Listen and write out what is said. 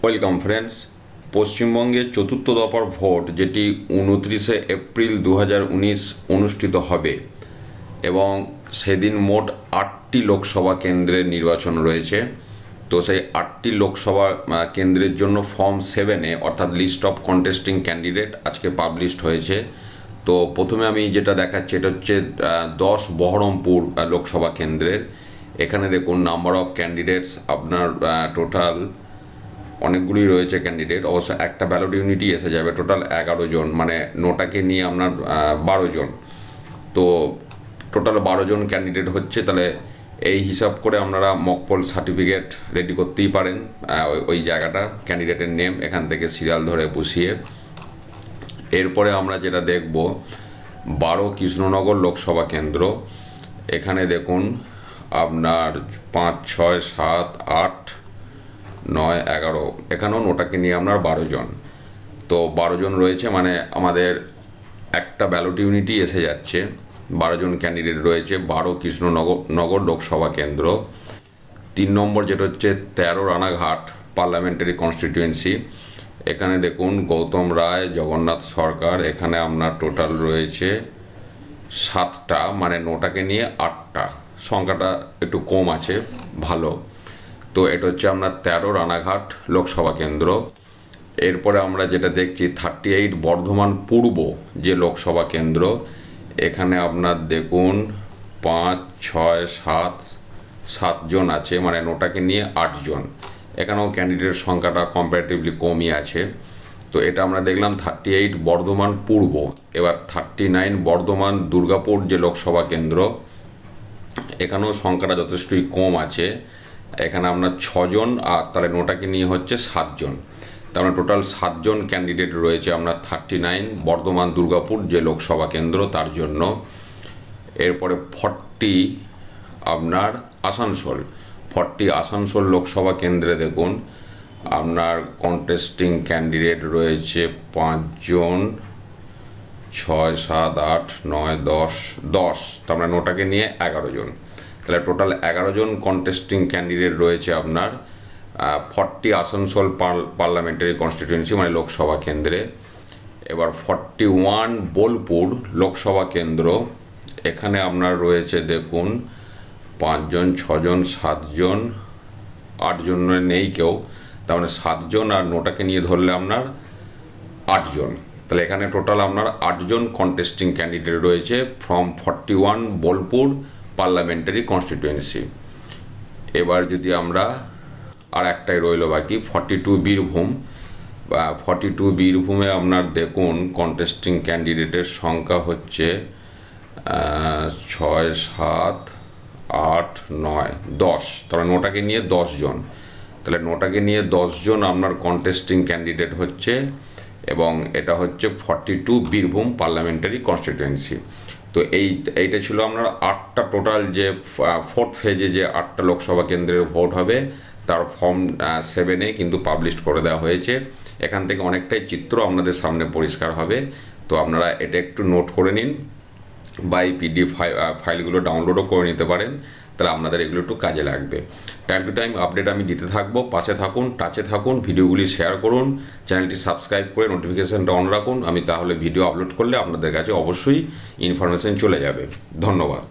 Welcome friends. পশ্চিমবঙ্গের চতুর্থ দফার ভোট যেটি 29শে এপ্রিল 2019 অনুষ্ঠিত হবে এবং সেদিন মোট 8টি লোকসভা কেন্দ্রের নির্বাচন রয়েছে। তো সেই 8টি লোকসভা কেন্দ্রের জন্য ফর্ম 7-এ অর্থাৎ লিস্ট অফ কন্টেস্টিং ক্যান্ডিডেট আজকে পাবলিশড হয়েছে। তো প্রথমে আমি যেটা দেখাচ্ছি এটা হচ্ছে 10 বহরমপুর লোকসভা কেন্দ্রের। এখানে দেখুন নাম্বার অফ ক্যান্ডিডেটস আপনার টোটাল অনেকগুলি রয়েছে ক্যান্ডিডেট, অবশ্য একটা ব্যালট ইউনিটই এসে যাবে। টোটাল 11 জন, মানে নোটাকে নিয়ে আপনার 12 জন। তো টোটাল 12 জন ক্যান্ডিডেট হচ্ছে। তাহলে এই হিসাব করে আপনারা মকপল সার্টিফিকেট রেডি করতেই পারেন। ওই জায়গাটা ক্যান্ডিডেটের নেম এখান থেকে সিরিয়াল ধরে বসিয়ে। এরপরে আমরা যেটা দেখব 12 কৃষ্ণনগর লোকসভা কেন্দ্র। এখানে দেখুন আপনার 5, 6, 7, 8, 9, 11 এখানেও নোটাকে নিয়ে আপনার 12 জন। তো 12 জন রয়েছে, মানে আমাদের একটা ব্যালট ইউনিটই এসে যাচ্ছে। 12 জন ক্যান্ডিডেট রয়েছে 12 কৃষ্ণনগর লোকসভা কেন্দ্র। 3 নম্বর যেটা হচ্ছে 13 রানাঘাট পার্লামেন্টারি কনস্টিটিউয়েন্সি। এখানে দেখুন গৌতম রায়, জগন্নাথ সরকার। এখানে আপনার টোটাল রয়েছে 7টা, মানে নোটাকে নিয়ে 8টা। সংখ্যাটা একটু কম আছে, ভালো। তো এটা হচ্ছে আপনার 13 রানাঘাট লোকসভা কেন্দ্র। এরপরে আমরা যেটা দেখছি 38 বর্ধমান পূর্ব যে লোকসভা কেন্দ্র। এখানে আপনার দেখুন 5, 6, 7 জন আছে, মানে নোটাকে নিয়ে 8 জন। এখানেও ক্যান্ডিডেট সংখ্যাটা কম্পারেটিভলি কমই আছে। তো এটা আমরা দেখলাম 38 বর্ধমান পূর্ব। এবার 39 বর্ধমান দুর্গাপুর যে লোকসভা কেন্দ্র, এখানেও সংখ্যাটা যথেষ্টই কম আছে। এখানে আপনার 6 জন, আর তাহলে নোটাকে নিয়ে হচ্ছে 7 জন। তার মানে টোটাল 7 জন ক্যান্ডিডেট রয়েছে আপনার 39 বর্ধমান দুর্গাপুর যে লোকসভা কেন্দ্র তার জন্য। এরপরে 40 আপনার আসানসোল। 40 আসানসোল লোকসভা কেন্দ্রে দেখুন আপনার কন্টেস্টিং ক্যান্ডিডেট রয়েছে 5 জন, 6, 7, 8, 9, 10। তার মানে নোটাকে নিয়ে 11 জন। তাহলে টোটাল 11 জন কন্টেস্টিং ক্যান্ডিডেট রয়েছে আপনার 40 আসানসোল পার্লামেন্টারি কনস্টিটিউয়েন্সি, মানে লোকসভা কেন্দ্রে। এবার 41 বোলপুর লোকসভা কেন্দ্র। এখানে আপনার রয়েছে দেখুন 5 জন, 6 জন, 7 জন, 8 জন নেই কেউ। তার মানে 7 জন, আর নোটাকে নিয়ে ধরলে আপনার 8 জন। তাহলে এখানে টোটাল আপনার 8 জন কন্টেস্টিং ক্যান্ডিডেট রয়েছে ফ্রম 41 বোলপুর পার্লামেন্টারি কনস্টিটিউয়েন্সি। এবার যদি আমরা আর একটাই রইল বাকি 42 বীরভূম। 42 বীরভূমে আপনার দেখুন কন্টেস্টিং ক্যান্ডিডেটের সংখ্যা হচ্ছে 6, 7, 8, 9, 10। তাহলে নোটাকে নিয়ে 10 জন। তাহলে নোটাকে নিয়ে 10 জন আপনার কন্টেস্টিং ক্যান্ডিডেট হচ্ছে, এবং এটা হচ্ছে 42 বীরভূম পার্লামেন্টারি কনস্টিটিউয়েন্সি। তো এইটা ছিল আপনার 8টা টোটাল, যে 4th ফেজে যে 8টা লোকসভা কেন্দ্রের ভোট হবে তার ফর্ম 7-এ কিন্তু পাবলিশ করে দেওয়া হয়েছে। এখান থেকে অনেকটাই চিত্র আপনাদের সামনে পরিষ্কার হবে। তো আপনারা এটা একটু নোট করে নিন বা এই PDF ফাইলগুলো ডাউনলোডও করে নিতে পারেন। তাহলে আপনাদের এগুলো একটু কাজে লাগবে। টাইম টু টাইম আপডেট আমি দিতে থাকবো। পাশে থাকুন, টাচে থাকুন, ভিডিওগুলি শেয়ার করুন, চ্যানেলটি সাবস্ক্রাইব করে নোটিফিকেশানটা অন রাখুন। আমি তাহলে ভিডিও আপলোড করলে আপনাদের কাছে অবশ্যই ইনফরমেশন চলে যাবে। ধন্যবাদ।